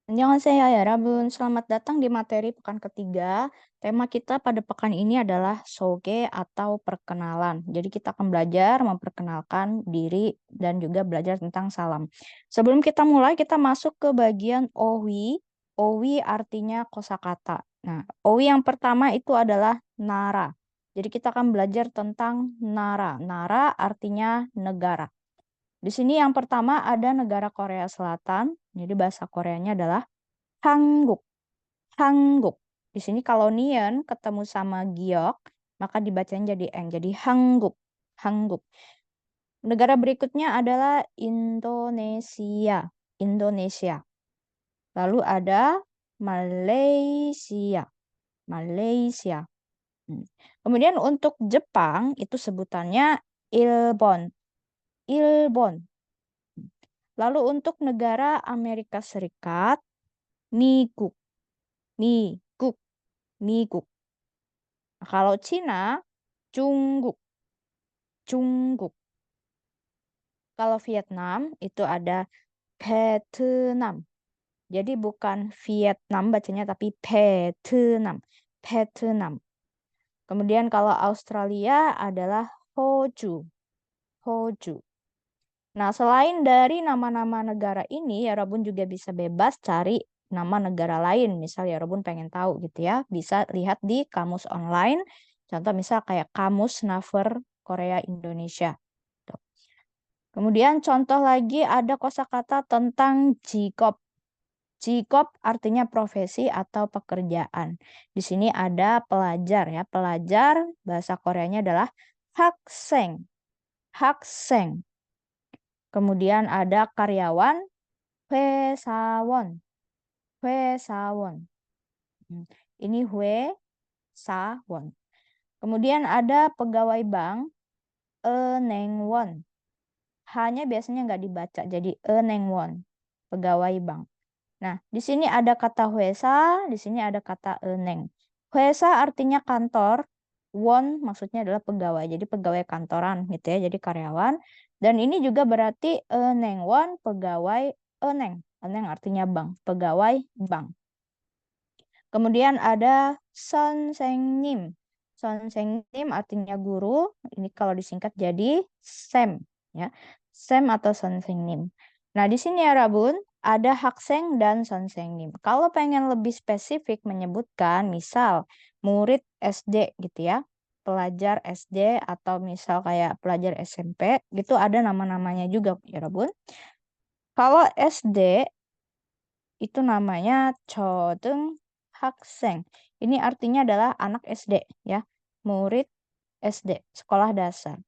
Annyeonghaseyo 여러분, selamat datang di materi pekan ketiga. Tema kita pada pekan ini adalah soge atau perkenalan. Jadi kita akan belajar memperkenalkan diri dan juga belajar tentang salam. Sebelum kita mulai, kita masuk ke bagian owi. Owi artinya kosakata. Nah, owi yang pertama itu adalah nara. Jadi kita akan belajar tentang nara. Nara artinya negara. Di sini yang pertama ada negara Korea Selatan. Jadi bahasa Koreanya adalah Hangguk. Hangguk. Di sini kalau Nian ketemu sama Giok, maka dibacanya jadi eng. Jadi Hangguk. Hangguk. Negara berikutnya adalah Indonesia. Indonesia. Lalu ada Malaysia. Malaysia. Kemudian untuk Jepang itu sebutannya Ilbon. Ilbon. Lalu untuk negara Amerika Serikat, Migook. Migook. Migook. Nah, kalau Cina, Jungkook. Jungkook. Kalau Vietnam itu ada Vietnam. Jadi bukan Vietnam bacanya tapi Vietnam. Vietnam. Kemudian kalau Australia adalah Hoju. Hoju. Nah, selain dari nama-nama negara ini, ya Rabun juga bisa bebas cari nama negara lain. Misal ya Rabun pengen tahu gitu ya, bisa lihat di kamus online. Contoh misal kayak kamus Naver Korea Indonesia. Tuh. Kemudian contoh lagi ada kosakata tentang jikop. Jikop artinya profesi atau pekerjaan. Di sini ada pelajar ya. Pelajar bahasa Koreanya adalah hakseng. Hakseng. Kemudian ada karyawan, 회사원. 회사원. Ini 회사원. Kemudian ada pegawai bank, 은행원. Hanya biasanya nggak dibaca, jadi 은행원. Pegawai bank. Nah, di sini ada kata 회사, di sini ada kata 은행. 회사 artinya kantor, won maksudnya adalah pegawai, jadi pegawai kantoran gitu ya, jadi karyawan. Dan ini juga berarti 은행원, pegawai 은행. 은행 artinya bank, pegawai bank. Kemudian ada 선생님. 선생님 artinya guru, ini kalau disingkat jadi sem ya. Sem atau 선생님. Nah, di sini ya Rabun, ada hakseng dan 선생님. Kalau pengen lebih spesifik menyebutkan misal murid SD gitu ya. Pelajar SD atau misal kayak pelajar SMP, gitu ada nama-namanya juga ya Rabun. Kalau SD itu namanya chodeng hakseng. Ini artinya adalah anak SD ya, murid SD, sekolah dasar.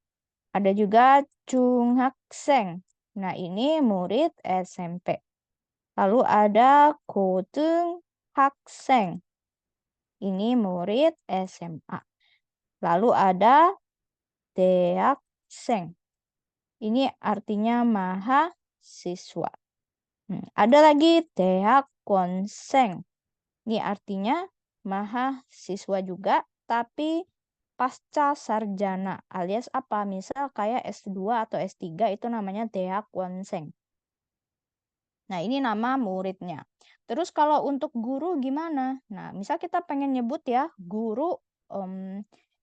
Ada juga 중학생. Nah, ini murid SMP. Lalu ada 고등학생. Ini murid SMA. Lalu ada 대학생. Ini artinya mahasiswa. Ada lagi 대학원생. Ini artinya mahasiswa juga, tapi pasca sarjana alias apa? Misal kayak S2 atau S3 itu namanya 대학원생. Nah, ini nama muridnya. Terus kalau untuk guru gimana? Nah, misal kita pengen nyebut ya guru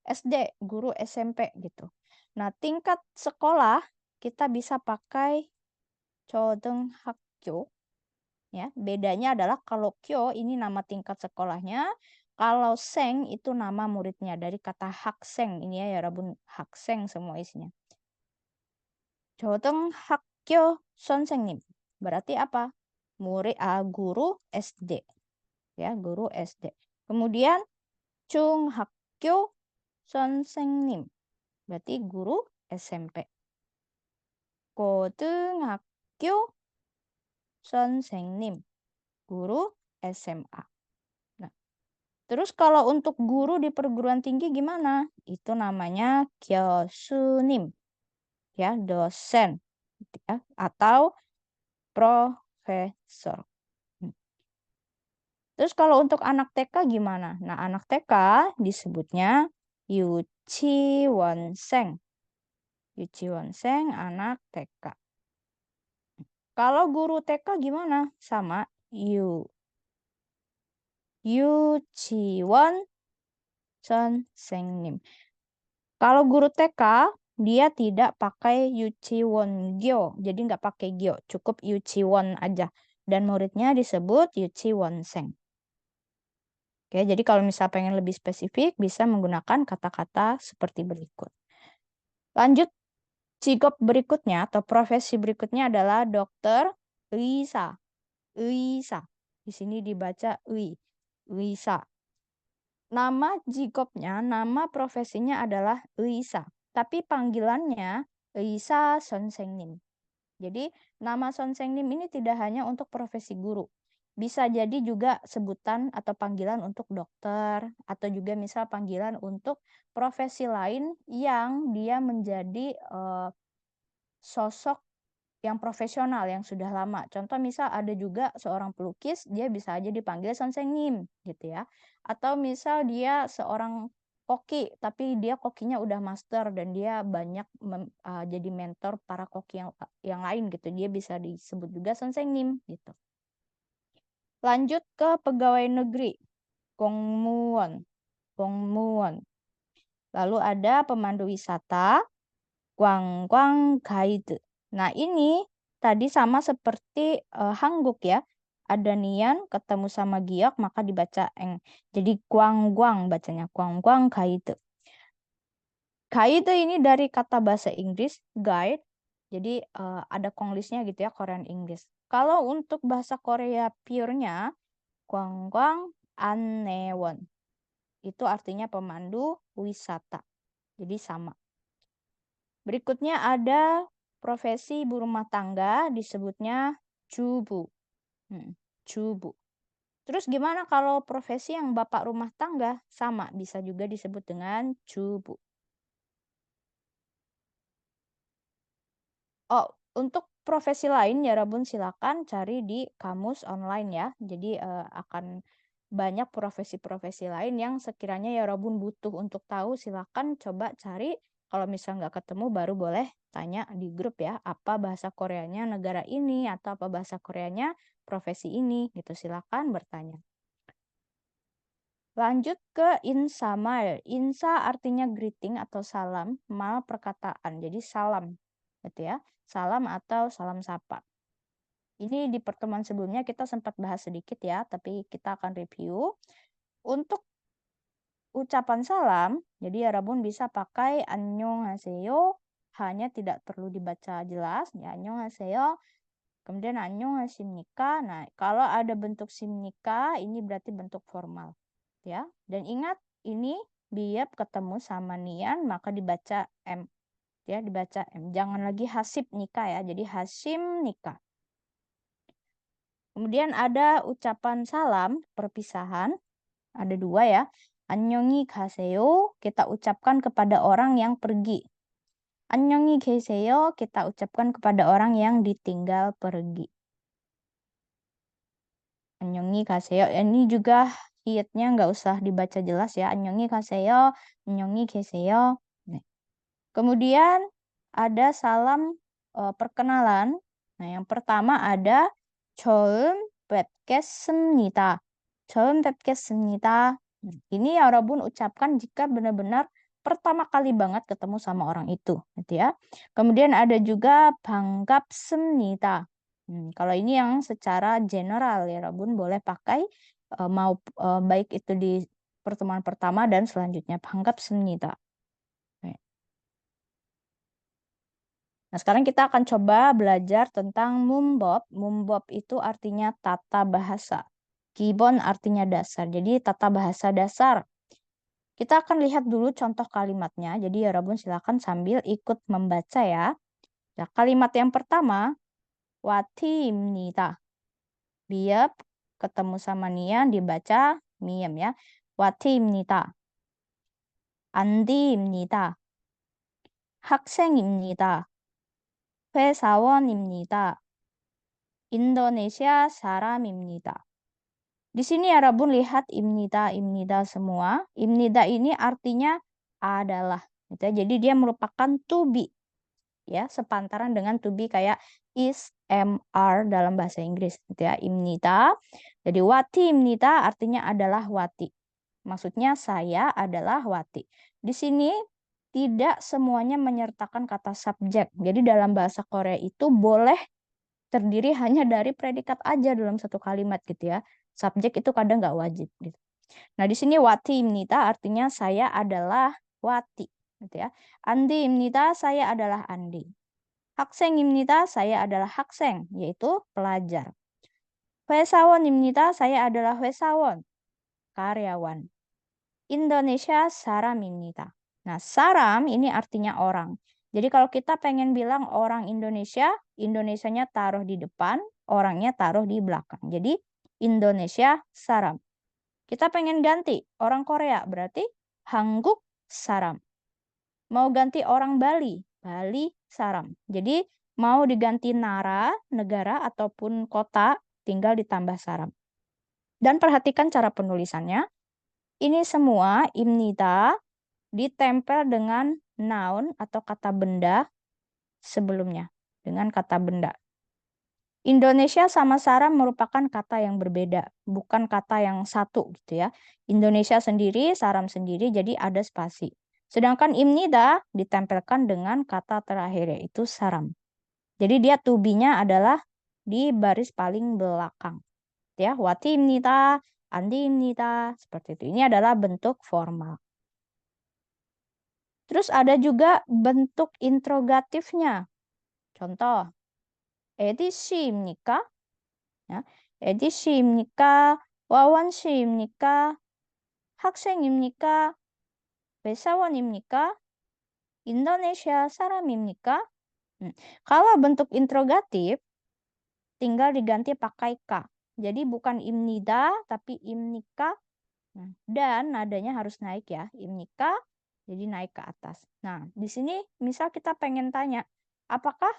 SD, guru SMP gitu. Nah, tingkat sekolah kita bisa pakai 초등학교. Ya, bedanya adalah kalau kyo ini nama tingkat sekolahnya, kalau seng itu nama muridnya dari kata hakseng. Ini ya Rabun, hakseng semua isinya. 초등학교 선생님. Berarti apa? Murid guru SD. Ya, guru SD. Kemudian 중학교 선생님. Berarti guru SMP. 고등학교 선생님. Guru SMA. Nah, terus kalau untuk guru di perguruan tinggi gimana? Itu namanya 교수님. Ya, dosen ya, atau profesor. Terus kalau untuk anak TK gimana? Nah, anak TK disebutnya 유치원생. 유치원생 anak TK. Kalau guru TK gimana? Sama, 유치원 선생님. Kalau guru TK, dia tidak pakai 유치원교. Jadi nggak pakai gyo, cukup 유치원 aja. Dan muridnya disebut 유치원생. Oke, jadi kalau misal pengen lebih spesifik, bisa menggunakan kata-kata seperti berikut. Lanjut, 직업 berikutnya atau profesi berikutnya adalah dokter, 의사. 의사. Di sini dibaca 의사. Nama jikopnya, nama profesinya adalah 의사. Tapi panggilannya 의사 선생님. Jadi nama 선생님 ini tidak hanya untuk profesi guru. Bisa jadi juga sebutan atau panggilan untuk dokter. Atau juga misal panggilan untuk profesi lain yang dia menjadi sosok yang profesional yang sudah lama. Contoh misal ada juga seorang pelukis, dia bisa aja dipanggil 선생님 gitu ya. Atau misal dia seorang koki, tapi dia kokinya udah master dan dia banyak jadi mentor para koki yang lain gitu. Dia bisa disebut juga 선생님 gitu. Lanjut ke pegawai negeri, 공무원. 공무원. Lalu ada pemandu wisata, 관광 가이드. Nah, ini tadi sama seperti Hanguk ya. Ada Nian ketemu sama Giok maka dibaca eng. Jadi guang-guang bacanya, guang-guang gaide. Gaide ini dari kata bahasa Inggris guide. Jadi ada konglisnya gitu ya, Korean English. Kalau untuk bahasa Korea pure-nya guang-guang annewon. Itu artinya pemandu wisata. Jadi sama. Berikutnya ada profesi ibu rumah tangga disebutnya jubu. Jubu. Terus gimana kalau profesi yang bapak rumah tangga? Sama, bisa juga disebut dengan jubu. Oh, untuk profesi lain ya Rabun silakan cari di kamus online ya. Jadi akan banyak profesi-profesi lain yang sekiranya ya Rabun butuh untuk tahu, silakan coba cari. Kalau misal nggak ketemu baru boleh tanya di grup ya, apa bahasa Koreanya negara ini atau apa bahasa Koreanya profesi ini gitu. Silakan bertanya. Lanjut ke insamal. Insa artinya greeting atau salam, mal perkataan. Jadi salam gitu ya. Salam atau salam sapa. Ini di pertemuan sebelumnya kita sempat bahas sedikit ya, tapi kita akan review. Untuk ucapan salam, jadi ya Rabun bisa pakai annyeonghaseyo, hanya tidak perlu dibaca jelas, ya annyeonghaseyo. Kemudian annyeonghasimnika. Nah, kalau ada bentuk simnika, ini berarti bentuk formal. Ya, dan ingat ini biap ketemu sama nian, maka dibaca M. Ya, dibaca M. Jangan lagi hasib nikah ya, jadi hasim nikah. Kemudian ada ucapan salam perpisahan. Ada dua ya. 안녕히 가세요 kita ucapkan kepada orang yang pergi. 안녕히 계세요 kita ucapkan kepada orang yang ditinggal pergi. 안녕히 가세요. Ini juga hiatnya nggak usah dibaca jelas ya. 안녕히 가세요. 안녕히 계세요. Kemudian ada salam perkenalan. Nah, yang pertama ada 처음 뵙겠습니다. 처음 뵙겠습니다. Ini ya Rabun ucapkan jika benar-benar pertama kali banget ketemu sama orang itu, gitu ya. Kemudian ada juga 반갑습니다. Kalau ini yang secara general ya Rabun boleh pakai baik itu di pertemuan pertama dan selanjutnya 반갑습니다. Nah, sekarang kita akan coba belajar tentang 문법. 문법 itu artinya tata bahasa. 기본 artinya dasar. Jadi tata bahasa dasar. Kita akan lihat dulu contoh kalimatnya. Jadi ya Rabun silakan sambil ikut membaca ya. Nah, kalimat yang pertama, 와티입니다. Biap ketemu sama nian dibaca miem ya. 와티입니다. 안디입니다. 학생입니다. 회사원입니다. Indonesia saram입니다. Di sini ya Rabun lihat imnida semua. Imnida ini artinya adalah. Gitu ya. Jadi dia merupakan to be. Ya, sepantaran dengan to be kayak is, am, are dalam bahasa Inggris gitu ya. Imnida. Jadi wati imnida artinya adalah wati. Maksudnya saya adalah wati. Di sini tidak semuanya menyertakan kata subjek. Jadi dalam bahasa Korea itu boleh terdiri hanya dari predikat aja dalam satu kalimat gitu ya. Subjek itu kadang nggak wajib gitu. Nah, di sini wati입니다 artinya saya adalah wati gitu ya. Andi입니다 saya adalah Andi. 학생입니다 saya adalah 학생 yaitu pelajar. 회사원입니다 saya adalah 회사원, karyawan. Indonesia saram입니다. Nah, saram ini artinya orang. Jadi kalau kita pengen bilang orang Indonesia, Indonesianya taruh di depan, orangnya taruh di belakang. Jadi Indonesia saram. Kita pengen ganti orang Korea, berarti Hangguk saram. Mau ganti orang Bali, Bali saram. Jadi mau diganti nara, negara ataupun kota, tinggal ditambah saram. Dan perhatikan cara penulisannya. Ini semua imnida ditempel dengan noun atau kata benda sebelumnya. Dengan kata benda. Indonesia sama saram merupakan kata yang berbeda, bukan kata yang satu gitu ya. Indonesia sendiri, saram sendiri, jadi ada spasi. Sedangkan imnida ditempelkan dengan kata terakhir yaitu saram. Jadi dia to be-nya adalah di baris paling belakang. Ya, wati imnida, andi imnida, seperti itu. Ini adalah bentuk formal. Terus ada juga bentuk interrogatifnya. Contoh, Edi 씨입니까? Ya, Edi 씨입니까? 와원 씨입니까? 학생입니까? 회사원입니까? Indonesia 사람입니까? Kalau bentuk interrogatif, tinggal diganti pakai ka. Jadi bukan imnida, tapi imnika. Dan nadanya harus naik ya. Imnika, jadi naik ke atas. Nah, di sini misal kita pengen tanya, apakah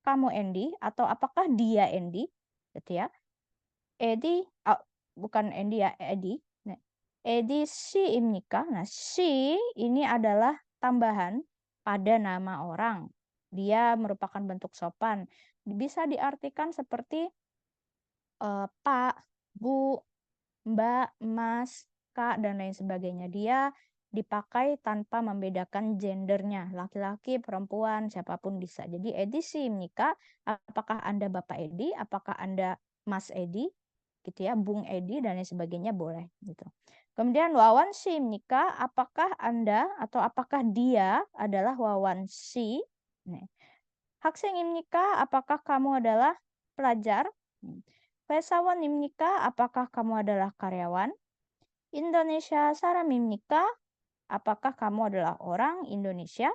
kamu Andy atau apakah dia Andy? Gitu ya. Edi, bukan Andy ya, Edi. Nah, Edi 씨입니까? Nah, she ini adalah tambahan pada nama orang. Dia merupakan bentuk sopan. Bisa diartikan seperti Pak, Bu, Mbak, Mas, Kak, dan lain sebagainya. Dia dipakai tanpa membedakan gendernya. Laki-laki, perempuan, siapapun bisa. Jadi Edi 씨입니까? Apakah Anda Bapak Edi? Apakah Anda Mas Edi? Gitu ya, Bung Edi dan lain sebagainya boleh gitu. Kemudian wawan 씨입니까? Apakah Anda atau apakah dia adalah wawan si? Nih. 학생입니까? Apakah kamu adalah pelajar? 회사원입니까? Apakah kamu adalah karyawan? Indonesia 사람입니까? Apakah kamu adalah orang Indonesia?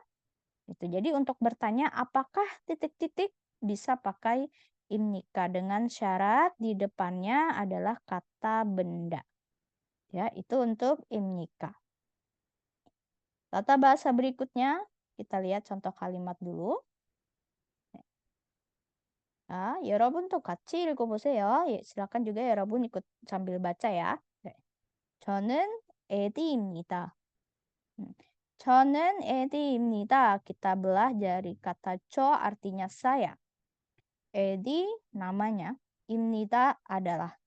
Itu. Jadi untuk bertanya apakah titik-titik bisa pakai imnika dengan syarat di depannya adalah kata benda. Ya, itu untuk imnika. Tata bahasa berikutnya, kita lihat contoh kalimat dulu. 자, 여러분도 같이 읽어보세요. 예, silakan juga 여러분 ikut sambil baca ya. 네. 저는 에디입니다. 저는 에디입니다. Kita belah dari kata co artinya saya. Edi namanya, imnida adalah.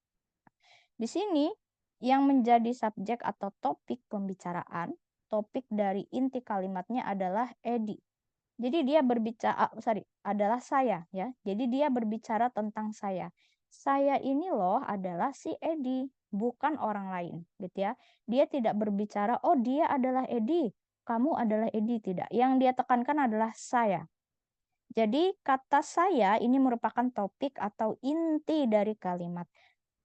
Di sini yang menjadi subjek atau topik pembicaraan, topik dari inti kalimatnya adalah Edi. Jadi dia berbicara, adalah saya ya. Jadi dia berbicara tentang saya. Saya ini loh adalah si Edi, bukan orang lain, gitu ya. Dia tidak berbicara, oh dia adalah Edi, kamu adalah Edi, tidak. Yang dia tekankan adalah saya. Jadi kata saya ini merupakan topik atau inti dari kalimat.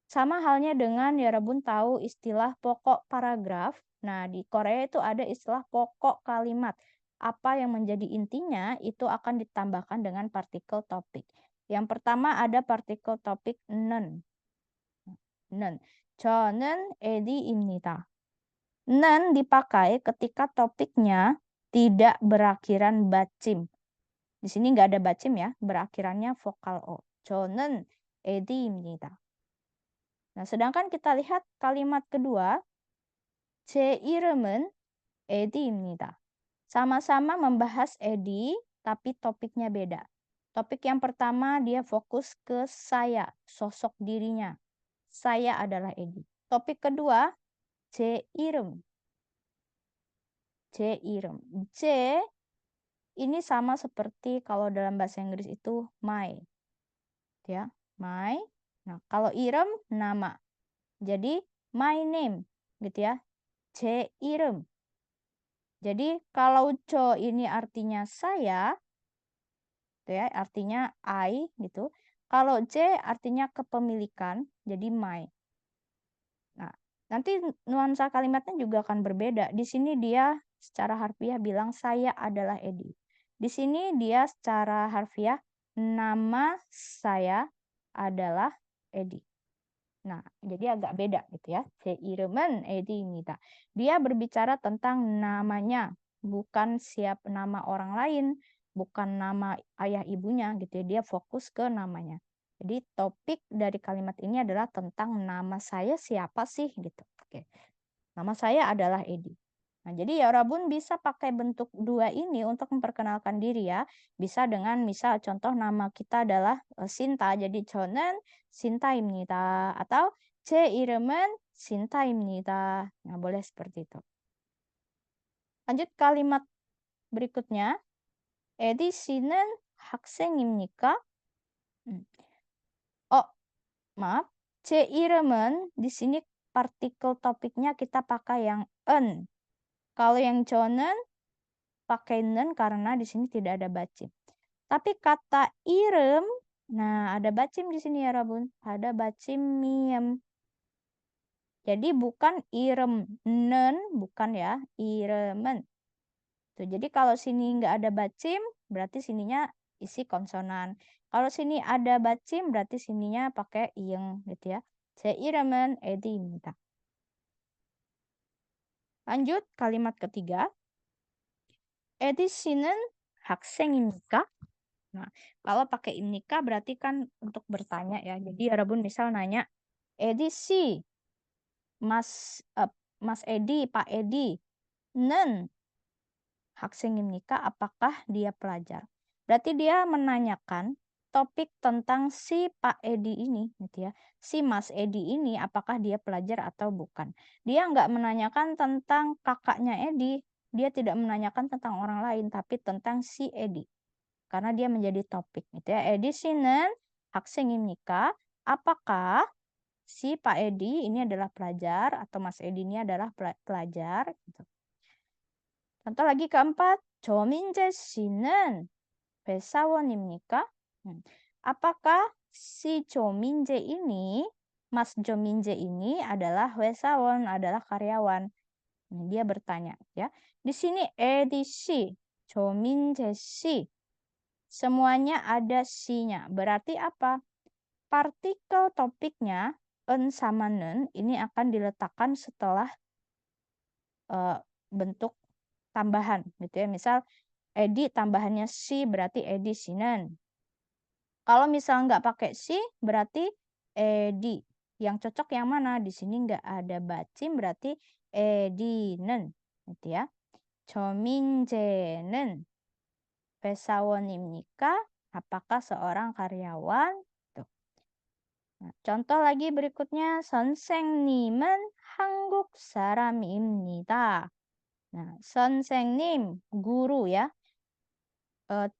Sama halnya dengan ya Rabun tahu istilah pokok paragraf. Nah, di Korea itu ada istilah pokok kalimat. Apa yang menjadi intinya itu akan ditambahkan dengan partikel topik. Yang pertama ada partikel topik 는. 는. 저는 에디입니다. 는 dipakai ketika topiknya tidak berakhiran bacim. Di sini nggak ada bacim ya, berakhirannya vokal O. 저는 에디입니다. Nah, sedangkan kita lihat kalimat kedua, 제 이름은 에디입니다. Sama-sama membahas Edi, tapi topiknya beda. Topik yang pertama dia fokus ke saya, sosok dirinya. Saya adalah Edi. Topik kedua, 제 이름. 제 이름. 제 ini sama seperti kalau dalam bahasa Inggris itu my. Ya, my. Nah, kalau i름 nama. Jadi my name gitu ya. 제 이름. Jadi kalau co ini artinya saya, gitu ya, artinya I gitu. Kalau J artinya kepemilikan, jadi my. Nah, nanti nuansa kalimatnya juga akan berbeda. Di sini dia secara harfiah bilang saya adalah Edi. Di sini dia secara harfiah nama saya adalah Edi. Nah, jadi agak beda gitu ya. 제 이름은 에디입니다. Dia berbicara tentang namanya, bukan siap nama orang lain, bukan nama ayah ibunya gitu ya. Dia fokus ke namanya. Jadi topik dari kalimat ini adalah tentang nama saya siapa sih gitu. Oke. Nama saya adalah Edi. Nah, jadi ya Rabun bisa pakai bentuk dua ini untuk memperkenalkan diri ya. Bisa dengan misal contoh nama kita adalah Sinta. Jadi 저는 신타입니다. Atau 제 이름은 신타입니다. Nah, boleh seperti itu. Lanjut kalimat berikutnya. Edi 씨는 학생입니까? Oh, maaf. 제 이름은 di sini partikel topiknya kita pakai yang en. Kalau yang 저는 pakai nen karena di sini tidak ada bacim. Tapi kata irem, nah ada bacim di sini ya Rabun. Ada bacim miem. Jadi bukan irem nen, bukan ya, iremen. Tuh, jadi kalau sini nggak ada bacim, berarti sininya isi konsonan. Kalau sini ada bacim, berarti sininya pakai iyeng gitu ya. 제 이름은 에디입니다. Lanjut kalimat ketiga. 에디 씨는 학생입니까? Nah, kalau pakai imnika berarti kan untuk bertanya ya. Jadi Rabun misal nanya, Edi si, Mas Edi, Pak Edi, nen 학생입니까? Apakah dia pelajar? Berarti dia menanyakan topik tentang si Pak Edi ini, gitu ya. Si Mas Edi ini apakah dia pelajar atau bukan? Dia nggak menanyakan tentang kakaknya Edi. Dia tidak menanyakan tentang orang lain, tapi tentang si Edi. Karena dia menjadi topik gitu ya. Edi 씨는 학생입니까? Apakah si Pak Edi ini adalah pelajar atau Mas Edi ini adalah pelajar gitu. Contoh lagi keempat, 조민재 씨는 회사원입니까? Apakah si 조민재 ini, Mas 조민재 ini adalah 회사원, adalah karyawan? Dia bertanya ya. Di sini Edi si, 조민재 si, semuanya ada si-nya. Berarti apa? Partikel topiknya en sama nen ini akan diletakkan setelah bentuk tambahan gitu ya. Misal Edi tambahannya si berarti Edi sinen. Kalau misal nggak pakai si berarti Edi. Yang cocok yang mana? Di sini nggak ada bacim berarti Edinen gitu ya. 조민재는 회사원입니까? Apakah seorang karyawan? Tuh. Nah, contoh lagi berikutnya, 선생님은 한국 사람입니다. Nah, 선생님, guru ya.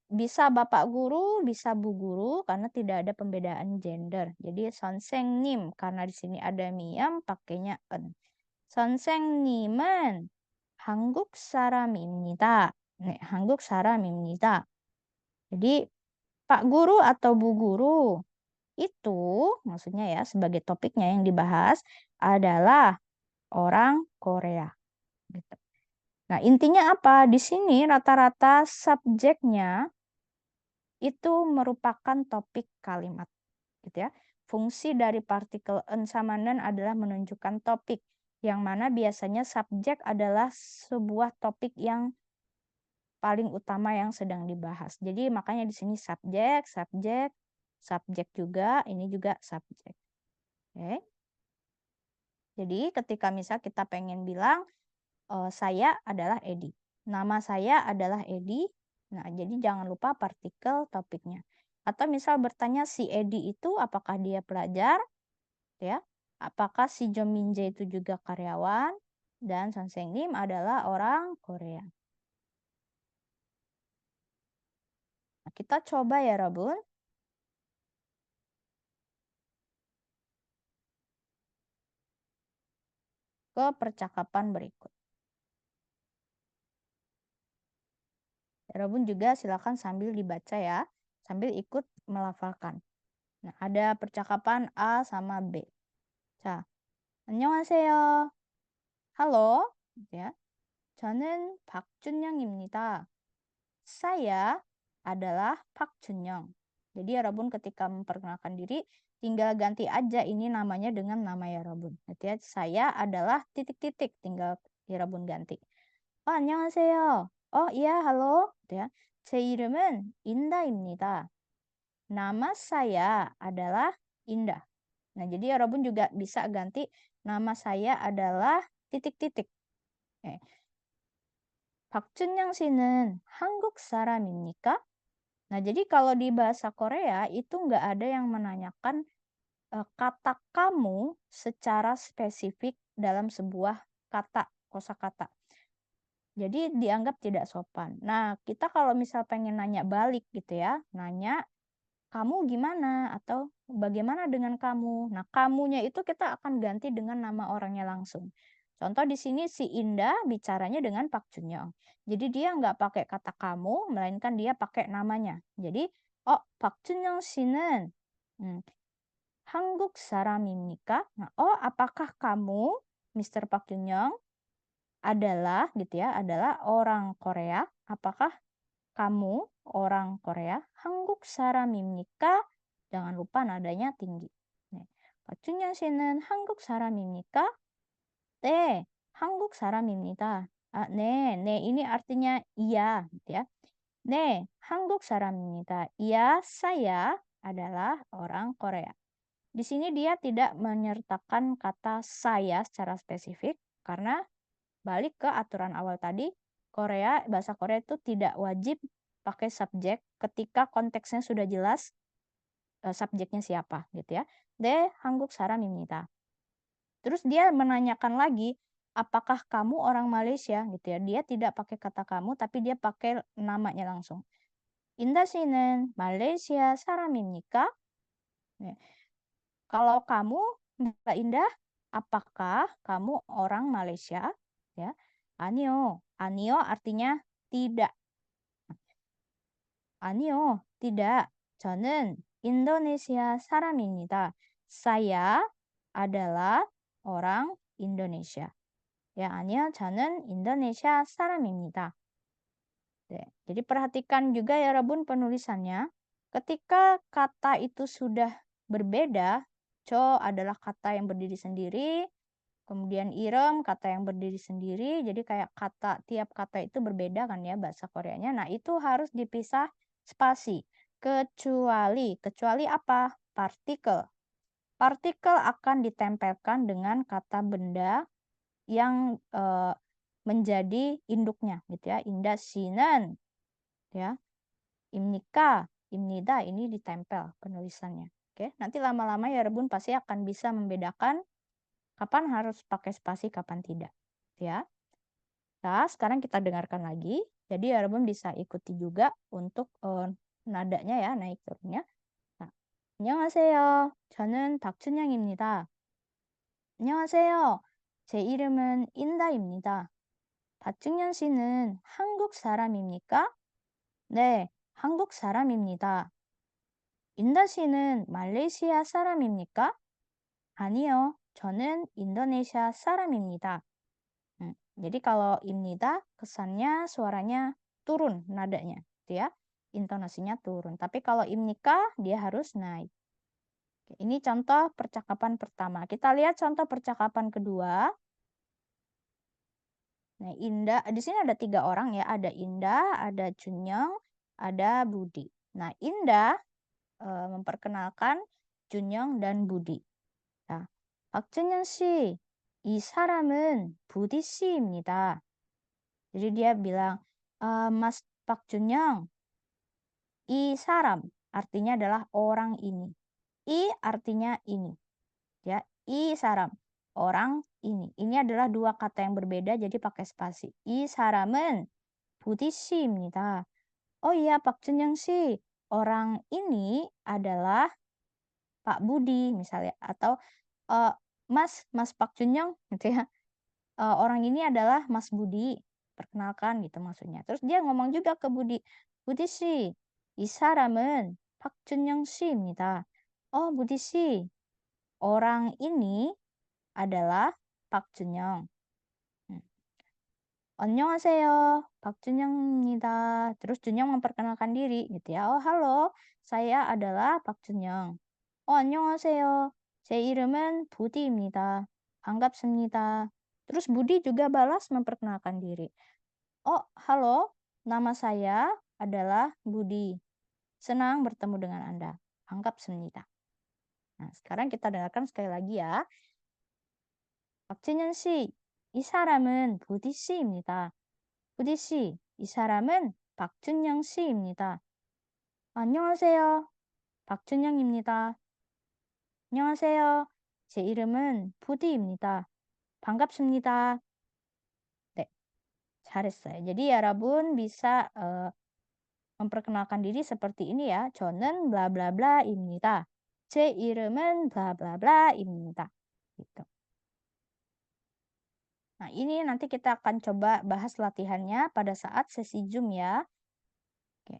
Bisa bapak guru, bisa bu guru, karena tidak ada pembedaan gender. Jadi 선생님, karena di sini ada miem, pakainya en. 선생님은 한국 사람입니다. 네, 한국 사람입니다. Jadi Pak Guru atau Bu Guru itu maksudnya ya sebagai topiknya yang dibahas adalah orang Korea. Gitu. Nah intinya apa? Di sini rata-rata subjeknya itu merupakan topik kalimat. Gitu ya. Fungsi dari partikel en sama nen adalah menunjukkan topik. Yang mana biasanya subjek adalah sebuah topik yang paling utama yang sedang dibahas. Jadi makanya di sini subjek, subjek, subjek juga, ini juga subjek. Oke. Jadi ketika misal kita pengen bilang saya adalah Edi. Nama saya adalah Edi. Nah, jadi jangan lupa partikel topiknya. Atau misal bertanya si Edi itu apakah dia pelajar, ya? Apakah si Jo Minjae itu juga karyawan? Dan Sangsenim adalah orang Korea. Nah, kita coba ya, Rabun. Ke percakapan berikut. Rabun juga silakan sambil dibaca ya, sambil ikut melafalkan. Nah, ada percakapan A sama B. 자, 안녕하세요. Halo, ya. 저는 박준영입니다. Saya adalah Pak Junyoung. Jadi ya Rabun ketika memperkenalkan diri, tinggal ganti aja ini namanya dengan nama ya Rabun. Jadi saya adalah titik-titik, tinggal ya Rabun ganti. 안녕하세요. iya, halo. Ya. 제 이름은 인다입니다. Nama saya adalah Indah. Nah, jadi Rabun juga bisa ganti nama saya adalah titik-titik. 박준영 씨는 한국 사람입니까? Nah, jadi kalau di bahasa Korea itu nggak ada yang menanyakan kata kamu secara spesifik dalam sebuah kata, kosakata. Jadi dianggap tidak sopan. Nah, kita kalau misal pengen nanya balik gitu ya, nanya kamu gimana atau bagaimana dengan kamu. Nah, kamunya itu kita akan ganti dengan nama orangnya langsung. Contoh di sini si Indah bicaranya dengan Pak Junyoung. Jadi dia nggak pakai kata kamu, melainkan dia pakai namanya. Jadi, Pak Junyoung 씨는 한국 사람입니까? Nah, apakah kamu, Mr. Pak Junyoung, adalah gitu ya, adalah orang Korea? Apakah kamu orang Korea? 한국 사람입니까? Jangan lupa nadanya tinggi. 네. 박준현 씨는 한국 사람입니까? 네, 한국 사람입니다. 네, ini artinya iya, gitu ya. 네, 한국 사람입니다. Iya, saya adalah orang Korea. Di sini dia tidak menyertakan kata saya secara spesifik karena balik ke aturan awal tadi, bahasa Korea itu tidak wajib pakai subjek ketika konteksnya sudah jelas subjeknya siapa gitu ya. 네, 한국 사람입니다. Terus dia menanyakan lagi, apakah kamu orang Malaysia gitu ya. Dia tidak pakai kata kamu tapi dia pakai namanya langsung. 인다 씨는 말레이시아 사람입니까? 네. Kalau kamu, Mbak Indah, apakah kamu orang Malaysia? Ya. 아니요. 아니요 artinya tidak. 아니요. tidak. 저는 인도네시아 사람입니다. Saya adalah orang Indonesia. Ya, 아니요. 저는 인도네시아 사람입니다. 네. Jadi perhatikan juga ya Rabun penulisannya. Ketika kata itu sudah berbeda, co adalah kata yang berdiri sendiri, kemudian irem kata yang berdiri sendiri. Jadi kayak tiap kata itu berbeda kan ya bahasa Koreanya. Nah, itu harus dipisah spasi. Kecuali apa? Partikel. Partikel akan ditempelkan dengan kata benda yang menjadi induknya gitu ya. Indah sinan ya. Imnika, imnida ini ditempel penulisannya. Oke, nanti lama-lama ya Rebun pasti akan bisa membedakan kapan harus pakai spasi, kapan tidak. Ya. Nah, sekarang kita dengarkan lagi. Jadi ya Rebun bisa ikuti juga untuk nadanya ya, naik turunnya. Nah, 안녕하세요. 저는 박춘영입니다. 안녕하세요. 제 이름은 인다입니다. 박준현 씨는 한국 사람입니까? 네, 한국 사람입니다. 인다 씨는 말레이시아 사람입니까? 아니요, 저는 인도네시아 사람입니다. Jadi kalau imnida kesannya suaranya turun nadanya, gitu ya. Intonasinya turun. Tapi kalau imnika dia harus naik. Oke, ini contoh percakapan pertama. Kita lihat contoh percakapan kedua. Nah, Indah, di sini ada 3 orang ya. Ada Indah, ada Junyoung, ada Budi. Nah, Indah memperkenalkan Junyoung dan Budi. Nah, 박준현 씨, 이 사람은 부디 씨입니다. Jadi dia bilang, Mas Pak Junyoung, 이 사람. artinya adalah orang ini. I artinya ini. Ya, I saram, orang ini. Ini adalah dua kata yang berbeda jadi pakai spasi. 이 사람은 부디 씨입니다. Oh iya, Pak Junyoung Shi, orang ini adalah Pak Budi misalnya, atau Mas Pak Junyoung gitu ya. Orang ini adalah Mas Budi, perkenalkan gitu maksudnya. Terus dia ngomong juga ke Budi, Budi Shi, 이 사람은 박준영 씨입니다. Oh Budi Shi, orang ini adalah Pak Junyoung. 안녕하세요, 박준영입니다. Terus Junyoung memperkenalkan diri gitu ya. Oh halo, saya adalah Pak Junyoung. 안녕하세요. 제 이름은 부디입니다. 반갑습니다. Terus Budi juga balas memperkenalkan diri. Oh halo, nama saya adalah Budi. Senang bertemu dengan Anda. 반갑습니다. Nah sekarang kita dengarkan sekali lagi ya. 박진현 씨, 이 사람은 부디 씨입니다. 부디 씨, 이 사람은 박준영 씨입니다. 안녕하세요. 박준영입니다. 안녕하세요. 제 이름은 부디입니다. 반갑습니다. 네, 잘했어요. Jadi 여러분 bisa memperkenalkan diri seperti ini ya. 저는 bla bla bla입니다. 제 이름은 bla bla bla입니다. Gitu. Nah, ini nanti kita akan coba bahas latihannya pada saat sesi Zoom ya. Oke.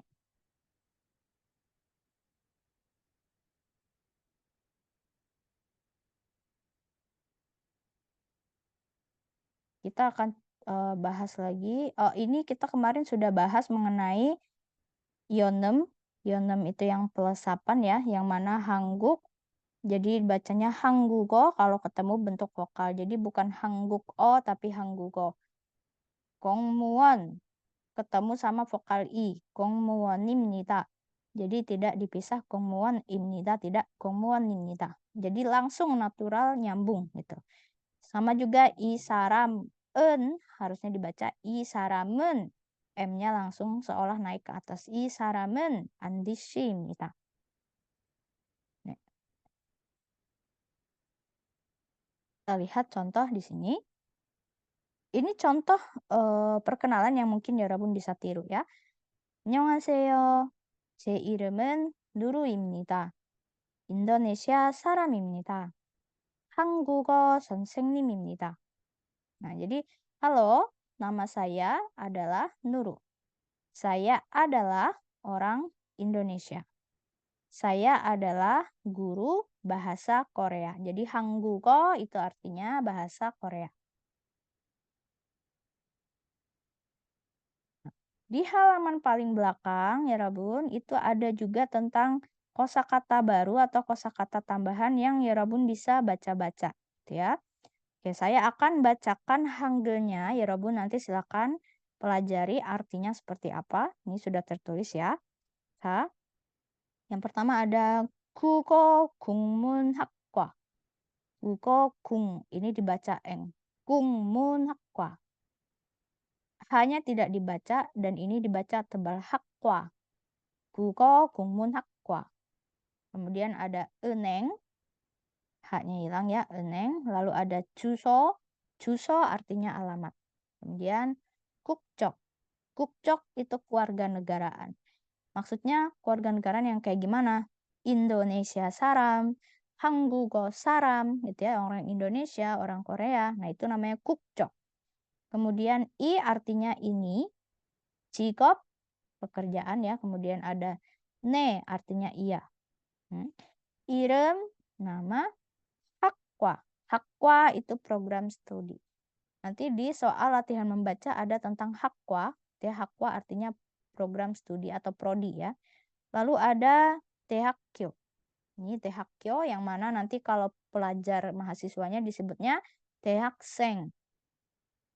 Kita akan bahas lagi. Oh, ini kita kemarin sudah bahas mengenai ionem. Ionem itu yang pelesapan ya, yang mana hangguk. Jadi bacanya hanggugo kalau ketemu bentuk vokal. Jadi bukan hangguk o tapi hanggugo. Gongmuwon ketemu sama vokal i. Gongmuwon입니다. Jadi tidak dipisah gongmuwon입니다, tidak gongmuwon입니다. Jadi langsung natural nyambung gitu. Sama juga i saram en harusnya dibaca i saram은, m-nya langsung seolah naik ke atas. i saram은 안디 씨입니다. Nih. Kita lihat contoh di sini. Ini contoh perkenalan yang mungkin 여러분 bisa tiru ya. 안녕하세요. 제 이름은 누루입니다. 인도네시아 사람입니다. 한국어 선생님입니다. Nah, jadi halo, nama saya adalah Nuru. Saya adalah orang Indonesia. Saya adalah guru bahasa Korea. Jadi Hanggugo itu artinya bahasa Korea. Di halaman paling belakang ya Rabun, itu ada juga tentang kosakata baru atau kosakata tambahan yang ya Rabun bisa baca-baca, gitu ya. Oke, saya akan bacakan hanggelnya ya Rabun, nanti silakan pelajari artinya seperti apa. Ini sudah tertulis ya. Yang pertama ada 국어 국문학과. 국어 gung, ini dibaca eng. 국문학과. Hanya tidak dibaca dan ini dibaca tebal hakwa. 국어 국문학과. Kemudian ada 은행. Haknya hilang ya, 은행. Lalu ada 주소. 주소 artinya alamat. Kemudian 국적. 국적 itu kewarganegaraan. Maksudnya kewarganegaraan yang kayak gimana? Indonesia saram, 한국어 saram, gitu ya, orang Indonesia, orang Korea. Nah, itu namanya 국적. Kemudian I artinya ini, 직업, pekerjaan ya. Kemudian ada ne artinya iya. I름, nama, 학과. 학과 itu program studi. Nanti di soal latihan membaca ada tentang hakwa. Ya, hakwa artinya program studi atau prodi ya. Lalu ada 대학교. Ini 대학교 yang mana nanti kalau pelajar mahasiswanya disebutnya 대학생.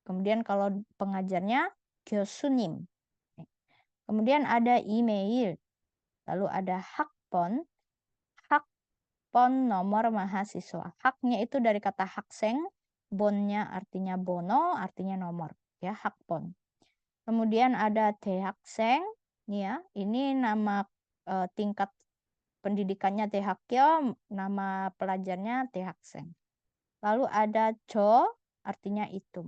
Kemudian kalau pengajarnya 교수님. Kemudian ada email. Lalu ada hakpon. Hakpon nomor mahasiswa. Haknya itu dari kata hakseng. Bonnya artinya bono, artinya nomor. Ya, hakpon. Kemudian ada 대학생. Ya, ini nama tingkat pendidikannya 대학교, nama pelajarnya 대학생. Lalu ada 저, artinya itu.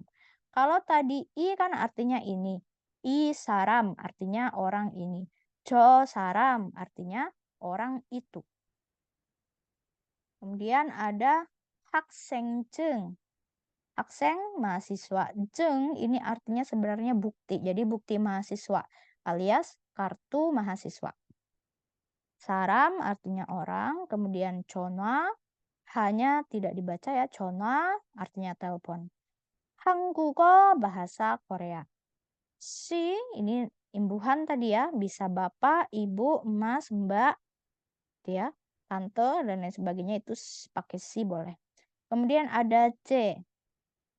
Kalau tadi i kan artinya ini. I saram artinya orang ini. 저 saram artinya orang itu. Kemudian ada 학생증. Haksen mahasiswa. Jeng ini artinya sebenarnya bukti. Jadi bukti mahasiswa alias kartu mahasiswa. Saram artinya orang. Kemudian chonwa hanya tidak dibaca ya. Chonwa artinya telepon. 한국어 bahasa Korea. Si ini imbuhan tadi ya. Bisa bapak, ibu, emas, mbak, ya, tante dan lain sebagainya itu pakai si boleh. Kemudian ada C.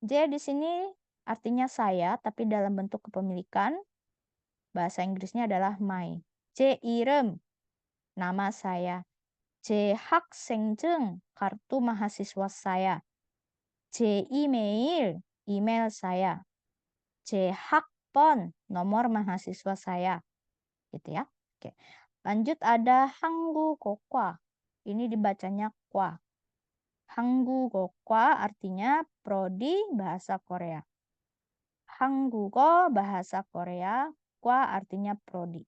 J di sini artinya saya, tapi dalam bentuk kepemilikan. Bahasa Inggrisnya adalah my. J 이름, nama saya. 제 학생증, kartu mahasiswa saya. 제 email, email saya. 제 학번, nomor mahasiswa saya. Gitu ya. Oke. Lanjut ada 한국어과. Ini dibacanya kwa. 한국어과 artinya prodi bahasa Korea. 한국어 bahasa Korea, kwa artinya prodi.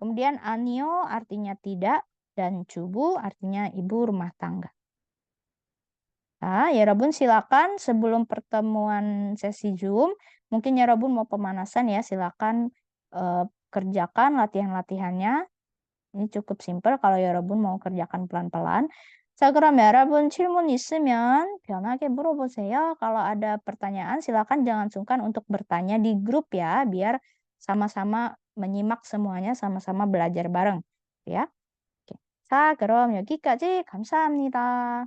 Kemudian anio artinya tidak dan cubu artinya ibu rumah tangga. Nah, ya Rabun silakan sebelum pertemuan sesi Zoom, mungkin ya Rabun mau pemanasan ya, silakan kerjakan latihan-latihannya. Ini cukup simpel kalau 여러분 mau kerjakan pelan-pelan. 자, 그럼 여러분 질문 있으면 편하게 물어보세요. Kalau ada pertanyaan silakan jangan sungkan untuk bertanya di grup ya, biar sama-sama menyimak semuanya, sama-sama belajar bareng ya. Oke. 자, 그럼 여기까지 감사합니다.